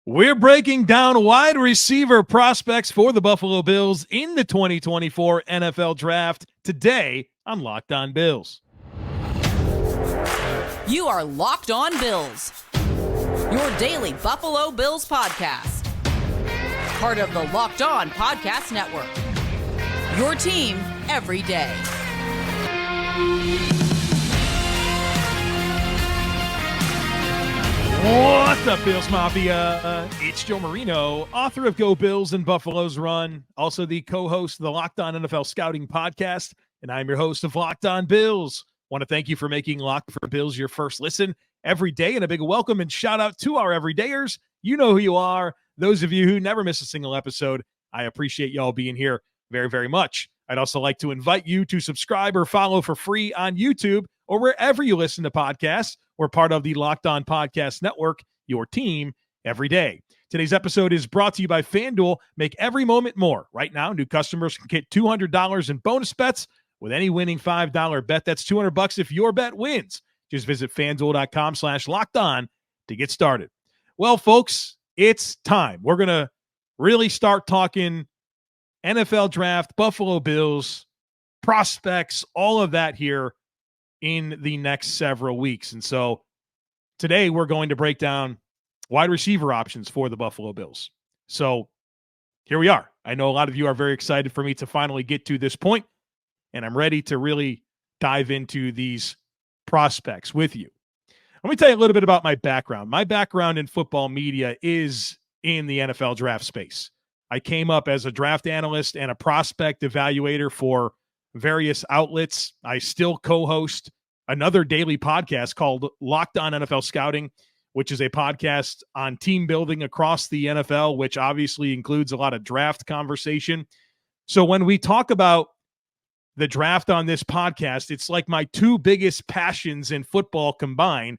We're breaking down wide receiver prospects for the Buffalo Bills in the 2024 NFL Draft today on Locked On Bills. You are Locked On Bills, your daily Buffalo Bills podcast. Part of the Locked On Podcast Network, your team every day. What's up, Bills Mafia? It's Joe Marino, author of Go Bills and Buffalo's Run, also the co-host of the Locked On NFL Scouting Podcast, and I'm your host of Locked On Bills. Want to thank you for making Locked for Bills your first listen every day, and a big welcome and shout out to our everydayers. You know who you are. Those of you who never miss a single episode, I appreciate y'all being here very, very much. I'd also like to invite you to subscribe or follow for free on YouTube or wherever you listen to podcasts. We're part of the Locked On Podcast Network, your team every day. Today's episode is brought to you by FanDuel. Make every moment more. Right now, new customers can get $200 in bonus bets with any winning $5 bet. That's $200 if your bet wins. Just visit FanDuel.com/LockedOn to get started. Well, folks, it's time. We're going to really start talking NFL Draft, Buffalo Bills, prospects, all of that here in the next several weeks. And so today we're going to break down wide receiver options for the Buffalo Bills. So here we are. I know a lot of you are very excited for me to finally get to this point, and I'm ready to really dive into these prospects with you. Let me tell you a little bit about my background. My background in football media is in the NFL draft space. I came up as a draft analyst and a prospect evaluator for various outlets. I still co-host another daily podcast called Locked On NFL Scouting, which is a podcast on team building across the NFL, which obviously includes a lot of draft conversation. So when we talk about the draft on this podcast, it's like my two biggest passions in football combined,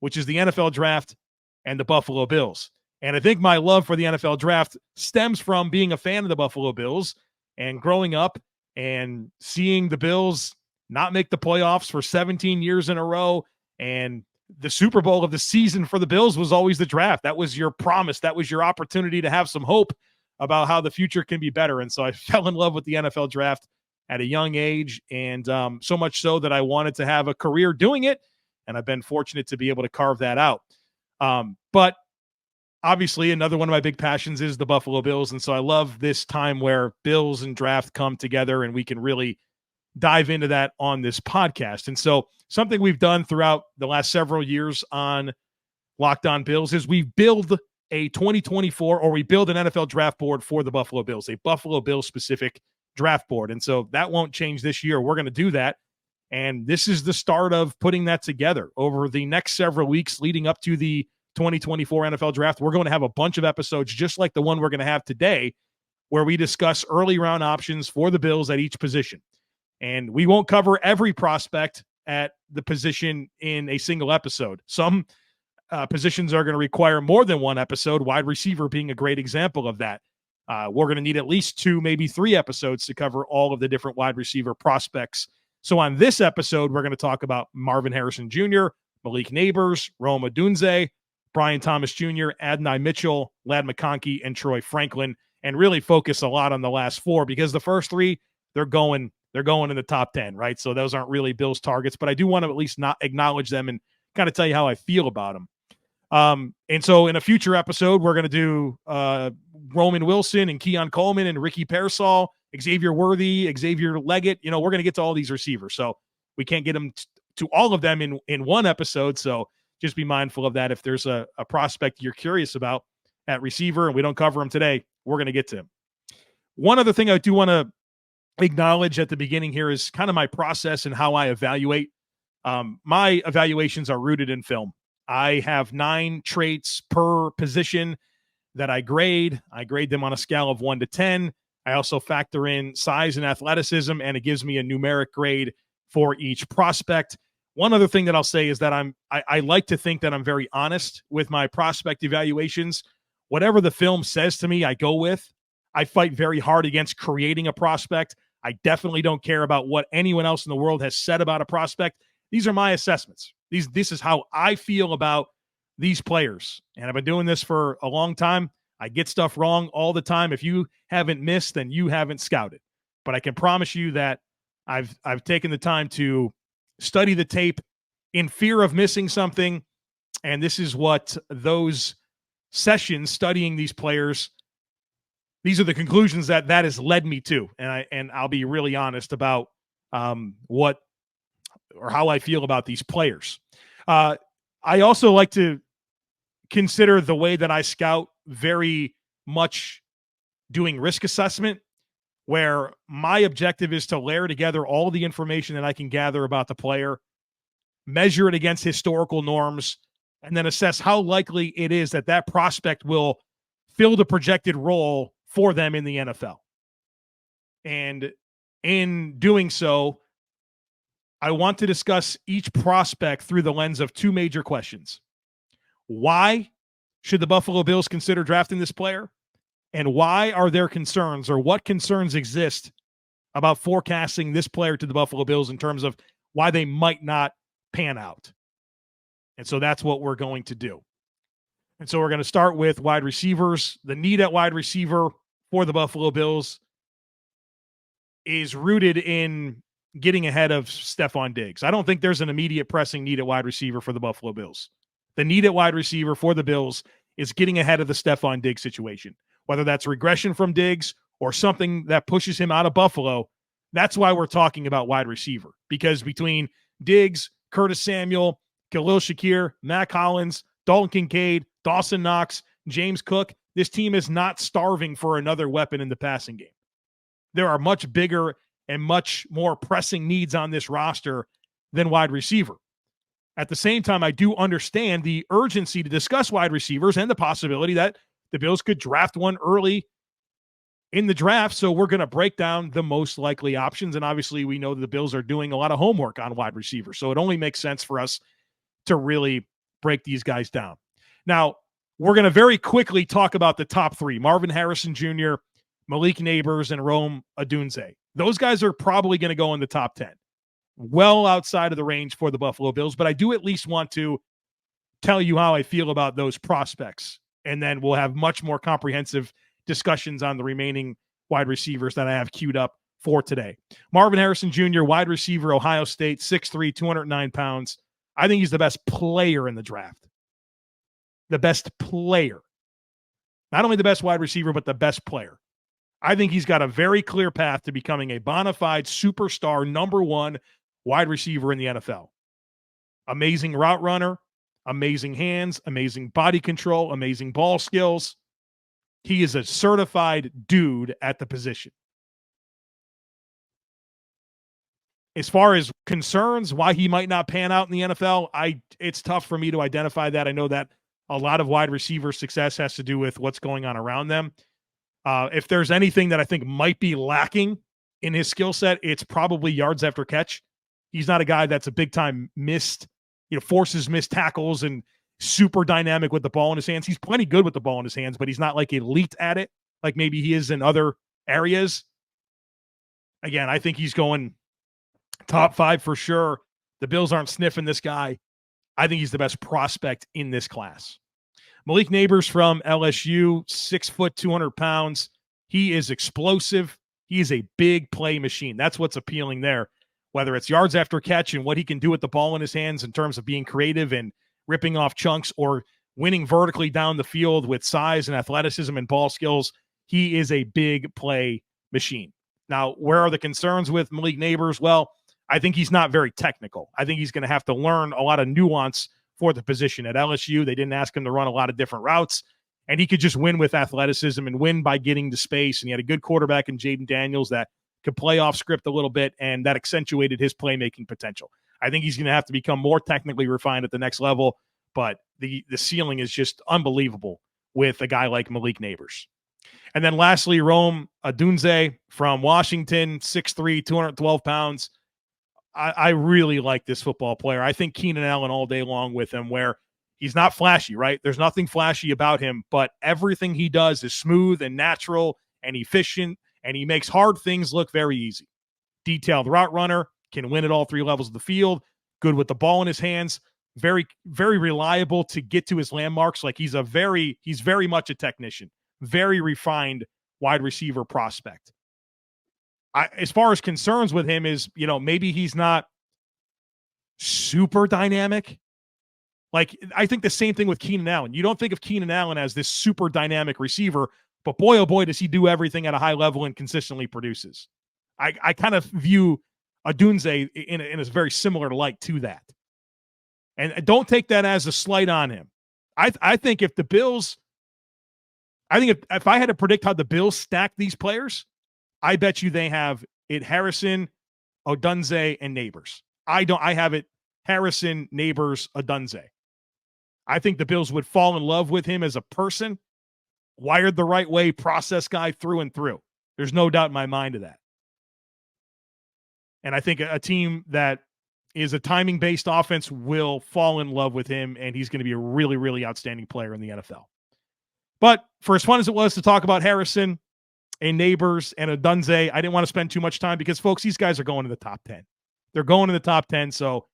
which is the NFL draft and the Buffalo Bills. And I think my love for the NFL draft stems from being a fan of the Buffalo Bills and growing up and seeing the Bills not make the playoffs for 17 years in a row. And the Super Bowl of the season for the Bills was always the draft. That was your promise. That was your opportunity to have some hope about how the future can be better. And so I fell in love with the NFL draft at a young age, and so much so that I wanted to have a career doing it. And I've been fortunate to be able to carve that out. But obviously, another one of my big passions is the Buffalo Bills. And so I love this time where Bills and draft come together and we can really dive into that on this podcast. And so something we've done throughout the last several years on Locked On Bills is we build a 2024, or we build an NFL draft board for the Buffalo Bills, a Buffalo Bills specific draft board. And so that won't change this year. We're going to do that. And this is the start of putting that together over the next several weeks leading up to the 2024 NFL draft. We're going to have a bunch of episodes just like the one we're going to have today, where we discuss early round options for the Bills at each position. And we won't cover every prospect at the position in a single episode. Some positions are going to require more than one episode, wide receiver being a great example of that. We're going to need at least 2, maybe 3 episodes to cover all of the different wide receiver prospects. So on this episode, we're going to talk about Marvin Harrison Jr., Malik Nabers, Odunze, Brian Thomas Jr., Adonai Mitchell, McConkey, and Troy Franklin, and really focus a lot on the last 4, because the first 3, they're going in the top 10, right? So those aren't really Bills targets, but I do want to at least not acknowledge them and kind of tell you how I feel about them. And so in a future episode, we're going to do Roman Wilson and Keon Coleman and Ricky Pearsall, Xavier Worthy, Xavier Leggett. We're going to get to all these receivers. So we can't get them to all of them in one episode. So just be mindful of that. If there's a prospect you're curious about at receiver and we don't cover him today, we're going to get to him. One other thing I do want to acknowledge at the beginning here is kind of my process and how I evaluate. My evaluations are rooted in film. I have 9 traits per position that I grade. I grade them on a scale of 1 to 10. I also factor in size and athleticism, and it gives me a numeric grade for each prospect. One other thing that I'll say is that I like to think that I'm very honest with my prospect evaluations. Whatever the film says to me, I go with. I fight very hard against creating a prospect. I definitely don't care about what anyone else in the world has said about a prospect. These are my assessments. This is how I feel about these players, and I've been doing this for a long time. I get stuff wrong all the time. If you haven't missed, then you haven't scouted. But I can promise you that I've taken the time to study the tape in fear of missing something. And this is what those sessions studying these players, these are the conclusions that has led me to. And I'll be really honest about what or how I feel about these players. I also like to consider the way that I scout very much doing risk assessment, where my objective is to layer together all the information that I can gather about the player, measure it against historical norms, and then assess how likely it is that that prospect will fill the projected role for them in the NFL. And in doing so, I want to discuss each prospect through the lens of two major questions. Why should the Buffalo Bills consider drafting this player? And why are there concerns, or what concerns exist about forecasting this player to the Buffalo Bills in terms of why they might not pan out? And so that's what we're going to do. And so we're going to start with wide receivers. The need at wide receiver for the Buffalo Bills is rooted in getting ahead of Stefon Diggs. I don't think there's an immediate pressing need at wide receiver for the Buffalo Bills. The need at wide receiver for the Bills is getting ahead of the Stefon Diggs situation, whether that's regression from Diggs or something that pushes him out of Buffalo. That's why we're talking about wide receiver, because between Diggs, Curtis Samuel, Khalil Shakir, Mack Hollins, Dalton Kincaid, Dawson Knox, James Cook, this team is not starving for another weapon in the passing game. There are much bigger and much more pressing needs on this roster than wide receiver. At the same time, I do understand the urgency to discuss wide receivers and the possibility that the Bills could draft one early in the draft. So we're going to break down the most likely options. And obviously, we know that the Bills are doing a lot of homework on wide receivers. So it only makes sense for us to really break these guys down. Now, we're going to very quickly talk about the top three: Marvin Harrison Jr., Malik Nabers, and Rome Odunze. Those guys are probably going to go in the top 10. Well outside of the range for the Buffalo Bills, but I do at least want to tell you how I feel about those prospects. And then we'll have much more comprehensive discussions on the remaining wide receivers that I have queued up for today. Marvin Harrison Jr., wide receiver, Ohio State, 6'3", 209 pounds. I think he's the best player in the draft. The best player. Not only the best wide receiver, but the best player. I think he's got a very clear path to becoming a bona fide superstar number one wide receiver in the NFL. Amazing route runner, amazing hands, amazing body control, amazing ball skills. He is a certified dude at the position. As far as concerns, why he might not pan out in the NFL, it's tough for me to identify that. I know that a lot of wide receiver success has to do with what's going on around them. If there's anything that I think might be lacking in his skill set, it's probably yards after catch. He's not a guy that's a big time forces missed tackles and super dynamic with the ball in his hands. He's plenty good with the ball in his hands, but he's not like elite at it, like maybe he is in other areas. Again, I think he's going top 5 for sure. The Bills aren't sniffing this guy. I think he's the best prospect in this class. Malik Nabers from LSU, 6 foot, 200 pounds. He is explosive. He is a big play machine. That's what's appealing there, whether it's yards after catch and what he can do with the ball in his hands in terms of being creative and ripping off chunks, or winning vertically down the field with size and athleticism and ball skills. He is a big play machine. Now, where are the concerns with Malik Nabers? Well, I think he's not very technical. I think he's going to have to learn a lot of nuance for the position. At LSU, they didn't ask him to run a lot of different routes, and he could just win with athleticism and win by getting to space. And he had a good quarterback in Jaden Daniels that could play off script a little bit, and that accentuated his playmaking potential. I think he's going to have to become more technically refined at the next level, but the ceiling is just unbelievable with a guy like Malik Nabers. And then lastly, Rome Odunze from Washington, 6'3", 212 pounds. I really like this football player. I think Keenan Allen all day long with him, where he's not flashy, right? There's nothing flashy about him, but everything he does is smooth and natural and efficient, and he makes hard things look very easy. Detailed route runner, can win at all 3 levels of the field, good with the ball in his hands. very, very reliable to get to his landmarks. Like he's very much a technician, very refined wide receiver prospect. As far as concerns with him is, maybe he's not super dynamic. Like, I think the same thing with Keenan Allen. You don't think of Keenan Allen as this super dynamic receiver, but boy, oh boy, does he do everything at a high level and consistently produces. I kind of view Odunze in a very similar light to that. And don't take that as a slight on him. I think if the Bills, if I had to predict how the Bills stack these players, I bet you they have it Harrison, Odunze, and Nabers. I have it Harrison, Nabers, Odunze. I think the Bills would fall in love with him as a person, wired the right way, process guy through and through. There's no doubt in my mind of that. And I think a team that is a timing-based offense will fall in love with him, and he's going to be a really, really outstanding player in the NFL. But for as fun as it was to talk about Harrison and Nabers and Odunze, I didn't want to spend too much time because, folks, these guys are going to the top 10. They're going to the top 10, so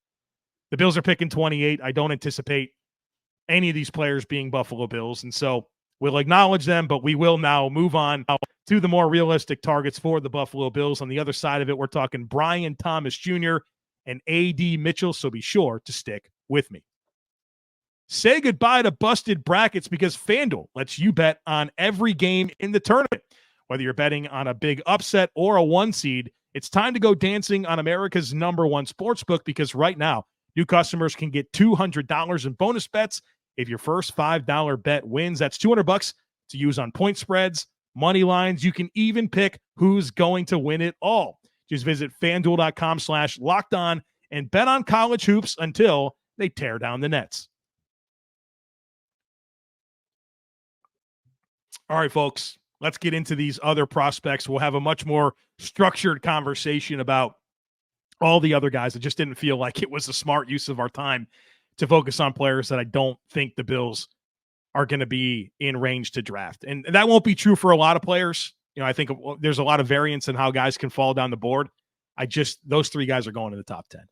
the Bills are picking 28. I don't anticipate any of these players being Buffalo Bills, and so we'll acknowledge them, but we will now move on to the more realistic targets for the Buffalo Bills. On the other side of it, we're talking Brian Thomas Jr. and A.D. Mitchell, so be sure to stick with me. Say goodbye to busted brackets because FanDuel lets you bet on every game in the tournament. Whether you're betting on a big upset or a one seed, it's time to go dancing on America's #1 sportsbook because right now, new customers can get $200 in bonus bets if your first $5 bet wins. That's $200 to use on point spreads, money lines. You can even pick who's going to win it all. Just visit FanDuel.com/lockedon and bet on college hoops until they tear down the nets. All right, folks, let's get into these other prospects. We'll have a much more structured conversation about all the other guys. It just didn't feel like it was a smart use of our time to focus on players that I don't think the Bills are going to be in range to draft. And that won't be true for a lot of players. I think there's a lot of variance in how guys can fall down the board. Those three guys are going to the top 10.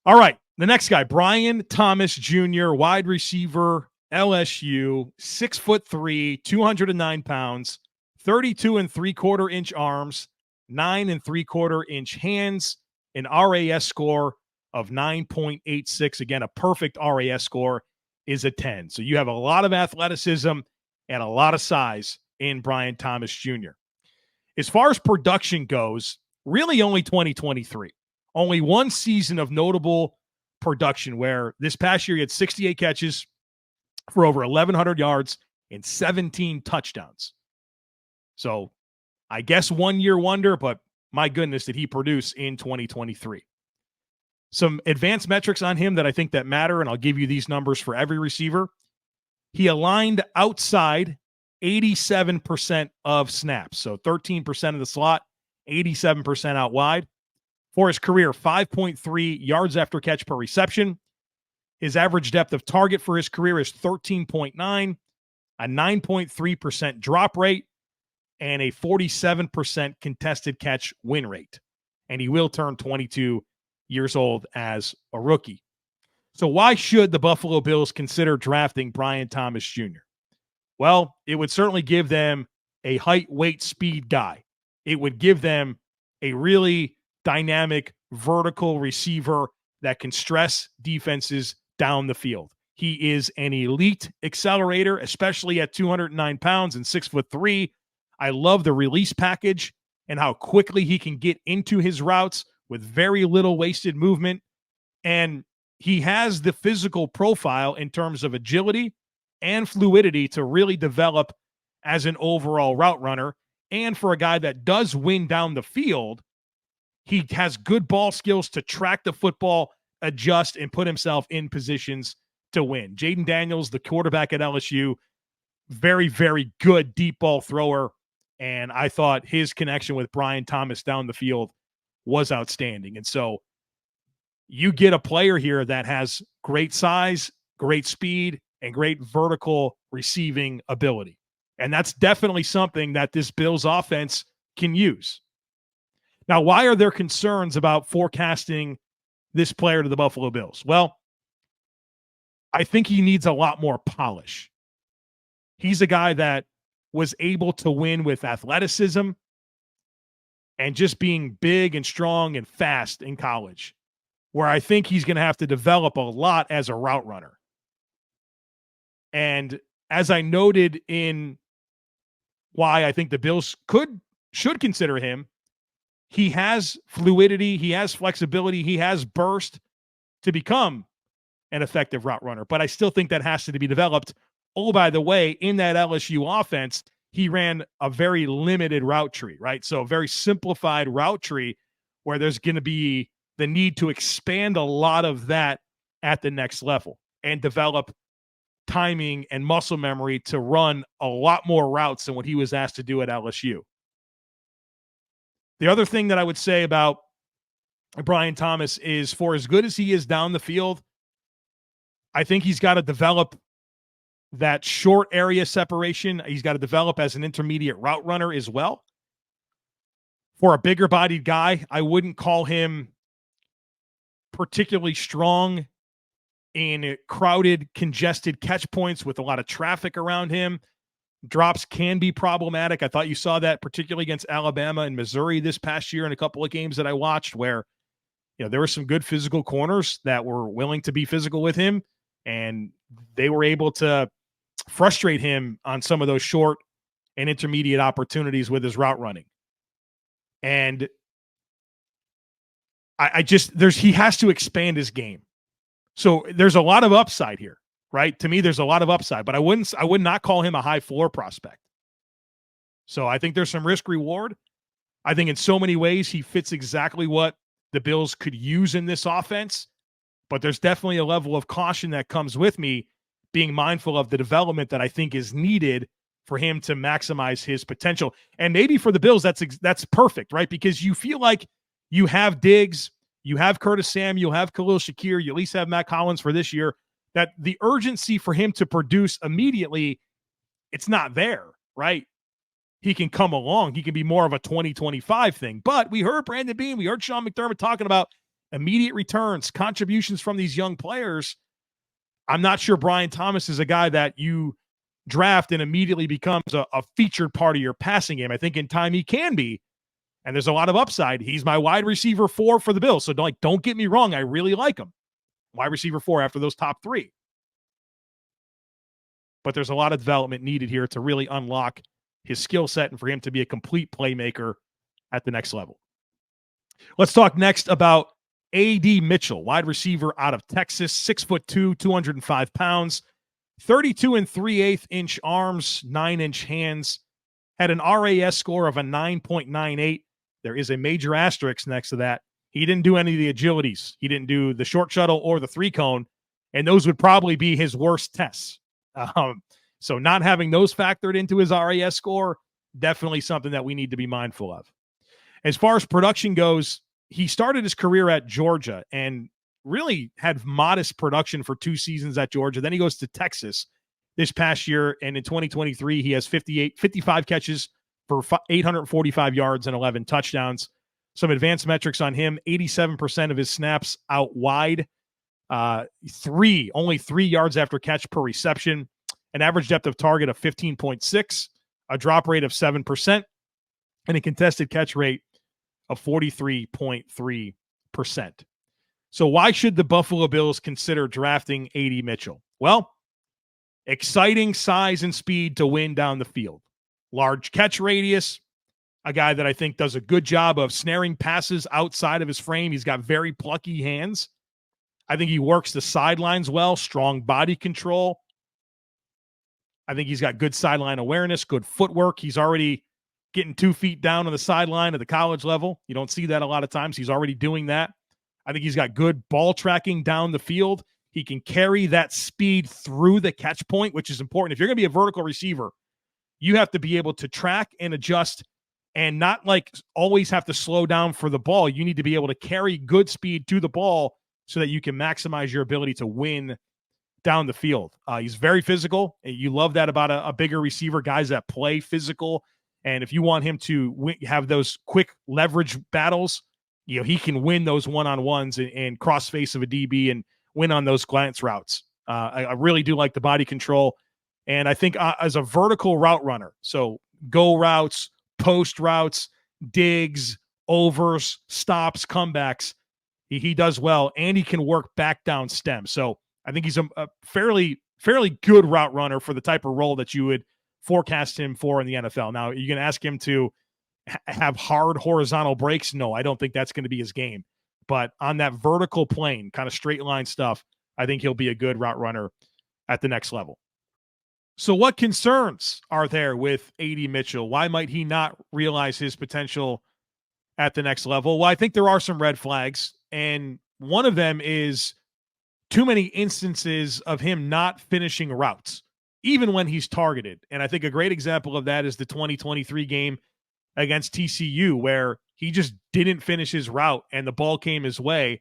All right. The next guy, Brian Thomas Jr., wide receiver, LSU, 6'3", 209 pounds, 32 3/4 inch arms, 9 3/4 inch hands, an RAS score of 9.86. Again, a perfect RAS score is a 10. So you have a lot of athleticism and a lot of size in Brian Thomas Jr. As far as production goes, really only 2023. Only one season of notable production where this past year he had 68 catches for over 1,100 yards and 17 touchdowns. So I guess 1 year wonder, but my goodness, did he produce in 2023. Some advanced metrics on him that I think that matter, and I'll give you these numbers for every receiver. He aligned outside 87% of snaps, so 13% of the slot, 87% out wide. For his career, 5.3 yards after catch per reception. His average depth of target for his career is 13.9, a 9.3% drop rate, and a 47% contested catch win rate. And he will turn 22 years old as a rookie. So why should the Buffalo Bills consider drafting Brian Thomas Jr.? Well, it would certainly give them a height, weight, speed guy. It would give them a really dynamic vertical receiver that can stress defenses down the field. He is an elite accelerator, especially at 209 pounds and 6'3". I love the release package and how quickly he can get into his routes with very little wasted movement. And he has the physical profile in terms of agility and fluidity to really develop as an overall route runner. And for a guy that does win down the field, he has good ball skills to track the football, adjust, and put himself in positions to win. Jaden Daniels, the quarterback at LSU, very, very good deep ball thrower. And I thought his connection with Brian Thomas down the field was outstanding. And so you get a player here that has great size, great speed, and great vertical receiving ability. And that's definitely something that this Bills offense can use. Now, why are there concerns about forecasting this player to the Buffalo Bills? Well, I think he needs a lot more polish. He's a guy that was able to win with athleticism and just being big and strong and fast in college, where I think he's going to have to develop a lot as a route runner. And as I noted in why I think the Bills should consider him, he has fluidity, he has flexibility, he has burst to become an effective route runner. But I still think that has to be developed. Oh, by the way, in that LSU offense, he ran a very limited route tree, right? So a very simplified route tree where there's going to be the need to expand a lot of that at the next level and develop timing and muscle memory to run a lot more routes than what he was asked to do at LSU. The other thing that I would say about Brian Thomas is, for as good as he is down the field, I think he's got to develop that short area separation. He's got to develop as an intermediate route runner as well. For a bigger bodied guy, I wouldn't call him particularly strong in crowded, congested catch points with a lot of traffic around him. Drops can be problematic. I thought you saw that particularly against Alabama and Missouri this past year in a couple of games that I watched, where there were some good physical corners that were willing to be physical with him, and they were able to frustrate him on some of those short and intermediate opportunities with his route running. And he has to expand his game. So there's a lot of upside here, right? To me, there's a lot of upside, but I would not call him a high floor prospect. So I think there's some risk reward. I think in so many ways he fits exactly what the Bills could use in this offense, but there's definitely a level of caution that comes with me being mindful of the development that I think is needed for him to maximize his potential. And maybe for the Bills, that's perfect, right? Because you feel like you have Diggs, you have Curtis Samuel, you have Khalil Shakir, you at least have Mack Hollins for this year, that the urgency for him to produce immediately, it's not there, right? He can come along. He can be more of a 2025 thing. But we heard Brandon Beane, we heard Sean McDermott talking about immediate returns, contributions from these young players. I'm not sure Brian Thomas is a guy that you draft and immediately becomes a featured part of your passing game. I think in time he can be, and there's a lot of upside. He's my wide receiver 4 for the Bills. So don't get me wrong. I really like him. Wide receiver 4 after those top 3. But there's a lot of development needed here to really unlock his skill set and for him to be a complete playmaker at the next level. Let's talk next about A.D. Mitchell, wide receiver out of Texas, 6'2", 205 pounds, 32 3/8 inch arms, 9-inch hands, had an RAS score of a 9.98. There is a major asterisk next to that. He didn't do any of the agilities. He didn't do the short shuttle or the 3-cone, and those would probably be his worst tests. So not having those factored into his RAS score, definitely something that we need to be mindful of. As far as production goes, he started his career at Georgia and really had modest production for 2 seasons at Georgia. Then he goes to Texas this past year, and in 2023, he has 55 catches for 845 yards and 11 touchdowns. Some advanced metrics on him: 87% of his snaps out wide, only 3 yards after catch per reception, an average depth of target of 15.6, a drop rate of 7%, and a contested catch rate of 43.3%. So why should the Buffalo Bills consider drafting A.D. Mitchell? Well, exciting size and speed to win down the field. Large catch radius, a guy that I think does a good job of snaring passes outside of his frame. He's got very plucky hands. I think he works the sidelines well, strong body control. I think he's got good sideline awareness, good footwork. He's already getting 2 feet down on the sideline at the college level. You don't see that a lot of times. He's already doing that. I think he's got good ball tracking down the field. He can carry that speed through the catch point, which is important. If you're going to be a vertical receiver, you have to be able to track and adjust and not like always have to slow down for the ball. You need to be able to carry good speed to the ball so that you can maximize your ability to win down the field. He's very physical. You love that about a bigger receiver, guys that play physical. And if you want him to have those quick leverage battles, he can win those one-on-ones and cross face of a DB and win on those glance routes. I really do like the body control. And I think as a vertical route runner, so go routes, post routes, digs, overs, stops, comebacks, he does well, and he can work back down stem. So I think he's a fairly good route runner for the type of role that you would forecast him for in the NFL. Now, you're going to ask him to have hard horizontal breaks? No, I don't think that's going to be his game. But on that vertical plane, kind of straight line stuff, I think he'll be a good route runner at the next level. So what concerns are there with Adonai Mitchell? Why might he not realize his potential at the next level? Well, I think there are some red flags, and one of them is too many instances of him not finishing routes, even when he's targeted. And I think a great example of that is the 2023 game against TCU, where he just didn't finish his route and the ball came his way,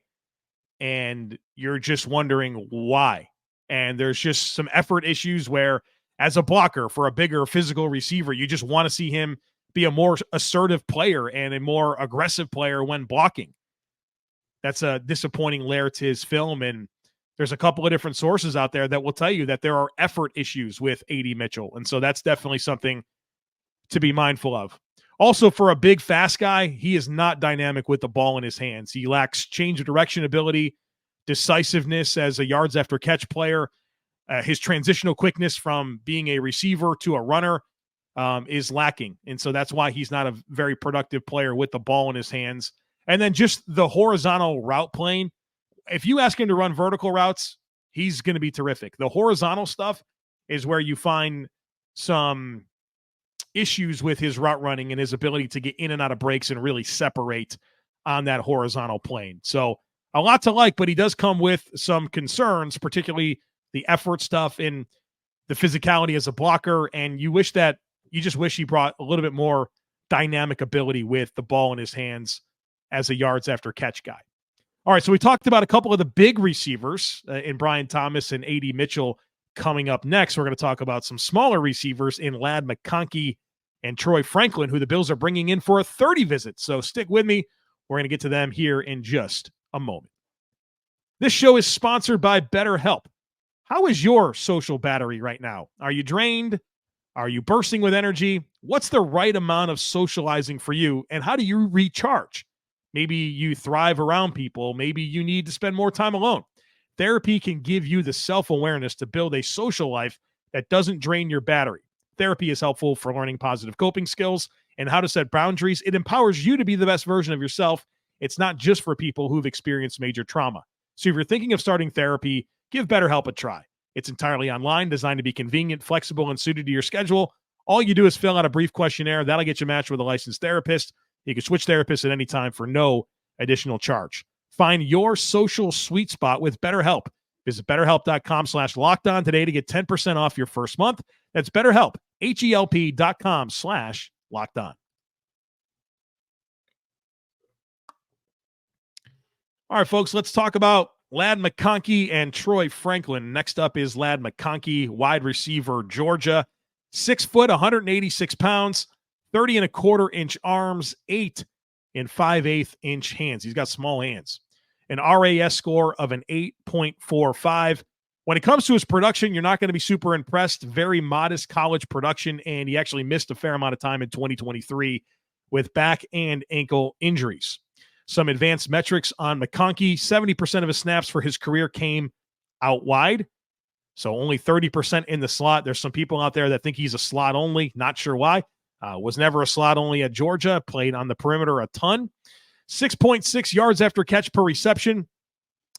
and you're just wondering why. And there's just some effort issues where, as a blocker for a bigger physical receiver, you just want to see him be a more assertive player and a more aggressive player when blocking. That's a disappointing layer to his film, and there's a couple of different sources out there that will tell you that there are effort issues with Adonai Mitchell, and so that's definitely something to be mindful of. Also, for a big, fast guy, he is not dynamic with the ball in his hands. He lacks change of direction ability, decisiveness as a yards after catch player. His transitional quickness from being a receiver to a runner is lacking. And so that's why he's not a very productive player with the ball in his hands. And then just the horizontal route plane. If you ask him to run vertical routes, he's going to be terrific. The horizontal stuff is where you find some issues with his route running and his ability to get in and out of breaks and really separate on that horizontal plane. So a lot to like, but he does come with some concerns, particularly the effort stuff and the physicality as a blocker. And you just wish he brought a little bit more dynamic ability with the ball in his hands as a yards after catch guy. All right, so we talked about a couple of the big receivers in Brian Thomas and Adonai Mitchell. Coming up next, we're going to talk about some smaller receivers in Ladd McConkey and Troy Franklin, who the Bills are bringing in for a 30 visit. So stick with me. We're going to get to them here in just a moment. This show is sponsored by BetterHelp. How is your social battery right now? Are you drained? Are you bursting with energy? What's the right amount of socializing for you, and how do you recharge? Maybe you thrive around people. Maybe you need to spend more time alone. Therapy can give you the self-awareness to build a social life that doesn't drain your battery. Therapy is helpful for learning positive coping skills and how to set boundaries. It empowers you to be the best version of yourself. It's not just for people who've experienced major trauma. So if you're thinking of starting therapy, give BetterHelp a try. It's entirely online, designed to be convenient, flexible, and suited to your schedule. All you do is fill out a brief questionnaire. That'll get you matched with a licensed therapist. You can switch therapists at any time for no additional charge. Find your social sweet spot with BetterHelp. Visit BetterHelp.com/LockedOn today to get 10% off your first month. That's BetterHelp, HELP.com/LockedOn. All right, folks, let's talk about Ladd McConkey and Troy Franklin. Next up is Ladd McConkey, wide receiver, Georgia. 6 foot, 186 pounds, 30 and a quarter inch arms, 8 and 5/8 inch hands. He's got small hands. An RAS score of an 8.45. When it comes to his production, you're not going to be super impressed. Very modest college production, and he actually missed a fair amount of time in 2023 with back and ankle injuries. Some advanced metrics on McConkey. 70% of his snaps for his career came out wide, so only 30% in the slot. There's some people out there that think he's a slot only. Not sure why. Was never a slot only at Georgia. Played on the perimeter a ton. 6.6 yards after catch per reception.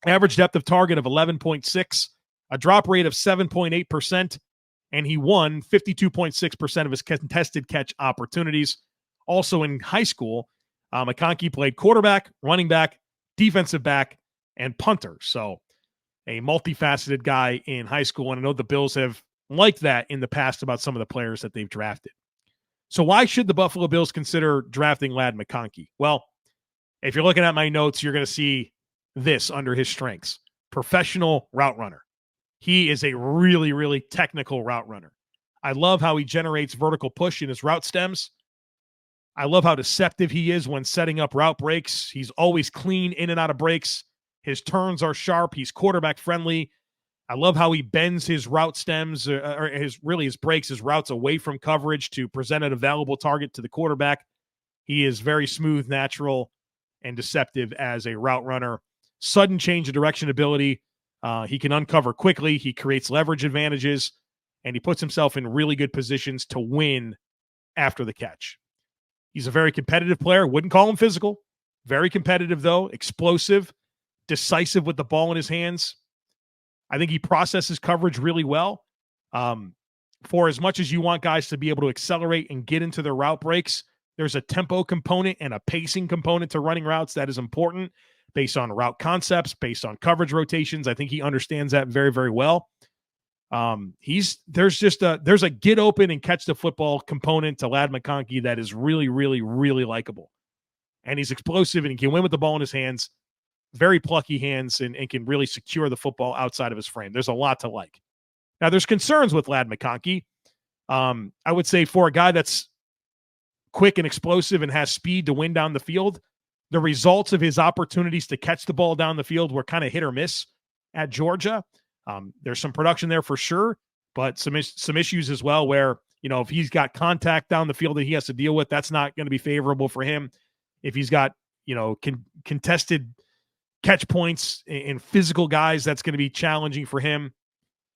Average depth of target of 11.6. A drop rate of 7.8%. And he won 52.6% of his contested catch opportunities. Also in high school, McConkey played quarterback, running back, defensive back, and punter. So a multifaceted guy in high school. And I know the Bills have liked that in the past about some of the players that they've drafted. So why should the Buffalo Bills consider drafting Ladd McConkey? Well, if you're looking at my notes, you're going to see this under his strengths. Professional route runner. He is a really, really technical route runner. I love how he generates vertical push in his route stems. I love how deceptive he is when setting up route breaks. He's always clean in and out of breaks. His turns are sharp. He's quarterback friendly. I love how he bends his route stems or his breaks, his routes away from coverage to present an available target to the quarterback. He is very smooth, natural, and deceptive as a route runner. Sudden change of direction ability. He can uncover quickly. He creates leverage advantages, and he puts himself in really good positions to win after the catch. He's a very competitive player. Wouldn't call him physical. Very competitive, though. Explosive, decisive with the ball in his hands. I think he processes coverage really well. For as much as you want guys to be able to accelerate and get into their route breaks, there's a tempo component and a pacing component to running routes that is important based on route concepts, based on coverage rotations. I think he understands that very, very well. There's a get open and catch the football component to Ladd McConkey that is really, really, really likable. And he's explosive and he can win with the ball in his hands. Very plucky hands and can really secure the football outside of his frame. There's a lot to like. Now, there's concerns with Ladd McConkey. I would say for a guy that's quick and explosive and has speed to win down the field, the results of his opportunities to catch the ball down the field were kind of hit or miss at Georgia. There's some production there for sure, but some issues as well where, if he's got contact down the field that he has to deal with, that's not going to be favorable for him. If he's got, contested catch points and physical guys, that's going to be challenging for him.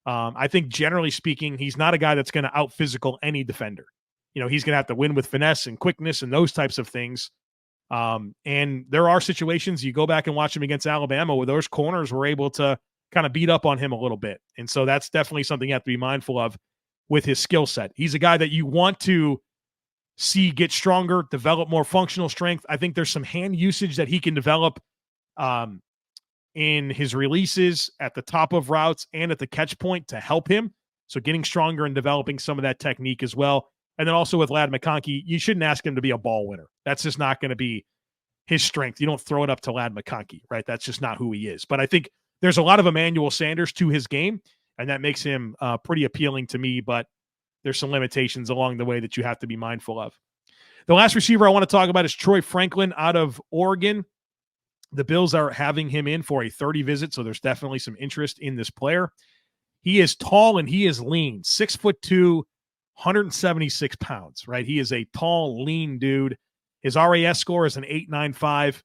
I think generally speaking, he's not a guy that's going to out physical any defender. He's going to have to win with finesse and quickness and those types of things. And there are situations you go back and watch him against Alabama where those corners were able to kind of beat up on him a little bit. And so that's definitely something you have to be mindful of with his skill set. He's a guy that you want to see get stronger, develop more functional strength. I think there's some hand usage that he can develop in his releases at the top of routes and at the catch point to help him. So getting stronger and developing some of that technique as well. And then also with Ladd McConkey, you shouldn't ask him to be a ball winner. That's just not going to be his strength. You don't throw it up to Ladd McConkey, right? That's just not who he is. But I think there's a lot of Emmanuel Sanders to his game, and that makes him pretty appealing to me, but there's some limitations along the way that you have to be mindful of. The last receiver I want to talk about is Troy Franklin out of Oregon. The Bills are having him in for a 30 visit, so there's definitely some interest in this player. He is tall and he is lean, 6'2", 176 pounds, right? He is a tall, lean dude. His RAS score is an 8.95.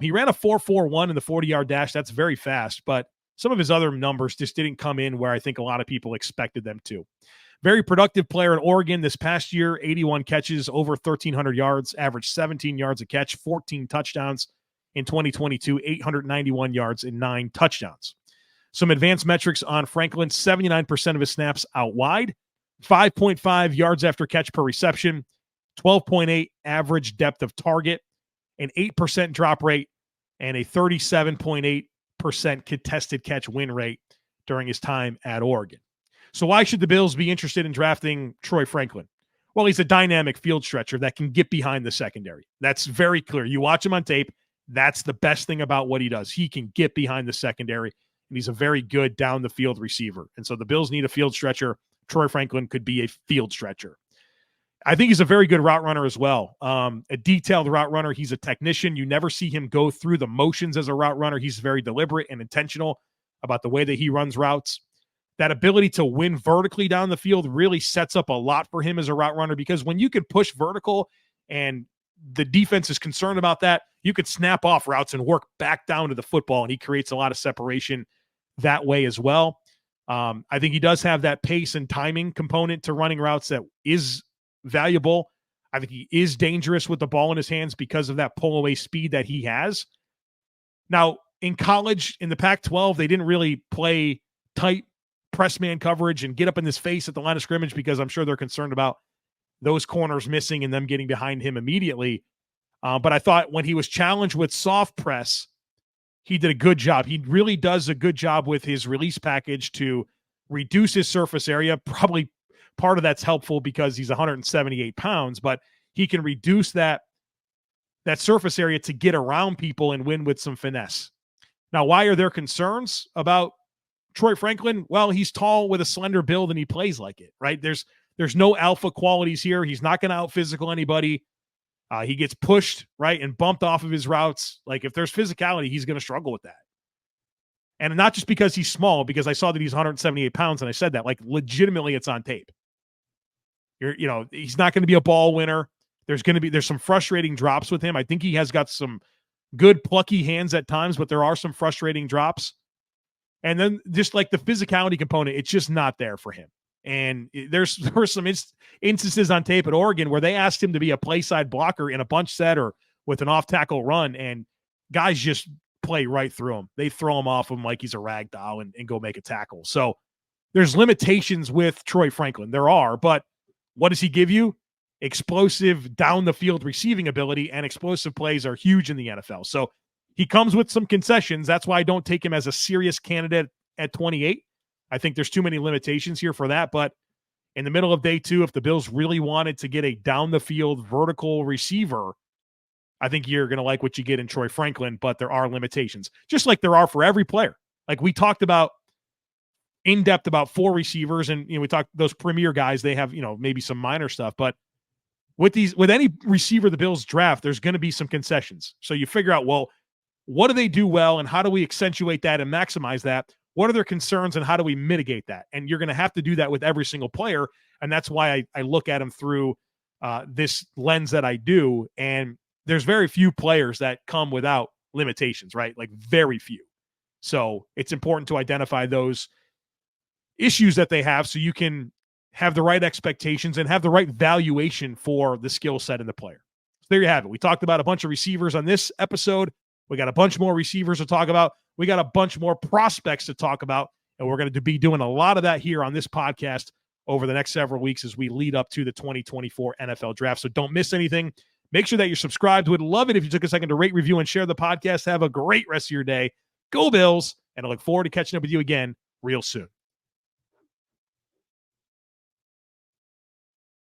He ran a 4.41 in the 40-yard dash. That's very fast, but some of his other numbers just didn't come in where I think a lot of people expected them to. Very productive player at Oregon this past year, 81 catches, over 1,300 yards, averaged 17 yards a catch, 14 touchdowns in 2022, 891 yards and 9 touchdowns. Some advanced metrics on Franklin, 79% of his snaps out wide, 5.5 yards after catch per reception, 12.8 average depth of target, an 8% drop rate, and a 37.8% contested catch win rate during his time at Oregon. So why should the Bills be interested in drafting Troy Franklin? Well, he's a dynamic field stretcher that can get behind the secondary. That's very clear. You watch him on tape, that's the best thing about what he does. He can get behind the secondary, and he's a very good down the field receiver. And so the Bills need a field stretcher. Troy Franklin could be a field stretcher. I think he's a very good route runner as well. A detailed route runner. He's a technician. You never see him go through the motions as a route runner. He's very deliberate and intentional about the way that he runs routes. That ability to win vertically down the field really sets up a lot for him as a route runner, because when you can push vertical and the defense is concerned about that, you could snap off routes and work back down to the football, and he creates a lot of separation that way as well. I think he does have that pace and timing component to running routes that is valuable. I think he is dangerous with the ball in his hands because of that pull-away speed that he has. Now, in college, in the Pac-12, they didn't really play tight press man coverage and get up in his face at the line of scrimmage because I'm sure they're concerned about those corners missing and them getting behind him immediately. But I thought when he was challenged with soft press, he did a good job. He really does a good job with his release package to reduce his surface area. Probably part of that's helpful because he's 178 pounds, but he can reduce that surface area to get around people and win with some finesse. Now, why are there concerns about Troy Franklin? Well, he's tall with a slender build and he plays like it, right? There's no alpha qualities here. He's not going to out physical anybody. He gets pushed, right, and bumped off of his routes. Like, if there's physicality, he's going to struggle with that. And not just because he's small, because I saw that he's 178 pounds, and I said that, like, legitimately it's on tape. He's not going to be a ball winner. There's some frustrating drops with him. I think he has got some good plucky hands at times, but there are some frustrating drops. And then just like the physicality component, it's just not there for him. And there were some instances on tape at Oregon where they asked him to be a play side blocker in a bunch set or with an off tackle run, and guys just play right through him. They throw him off him like he's a rag doll and go make a tackle. So there's limitations with Troy Franklin. There are, but what does he give you? Explosive down the field receiving ability, and explosive plays are huge in the NFL. So he comes with some concessions. That's why I don't take him as a serious candidate at 28. I think there's too many limitations here for that. But in the middle of day 2, if the Bills really wanted to get a down the field vertical receiver, I think you're going to like what you get in Troy Franklin, but there are limitations, just like there are for every player. Like we talked about in depth about 4 receivers, and we talked those premier guys, they have, maybe some minor stuff, but with any receiver the Bills draft, there's going to be some concessions. So you figure out, well, what do they do well, and how do we accentuate that and maximize that? What are their concerns, and how do we mitigate that? And you're going to have to do that with every single player, and that's why I look at them through this lens that I do. And there's very few players that come without limitations, right? Like very few. So it's important to identify those issues that they have so you can have the right expectations and have the right valuation for the skill set in the player. So there you have it. We talked about a bunch of receivers on this episode. We got a bunch more receivers to talk about. We got a bunch more prospects to talk about, and we're going to be doing a lot of that here on this podcast over the next several weeks as we lead up to the 2024 NFL Draft. So don't miss anything. Make sure that you're subscribed. Would love it if you took a second to rate, review, and share the podcast. Have a great rest of your day. Go Bills, and I look forward to catching up with you again real soon.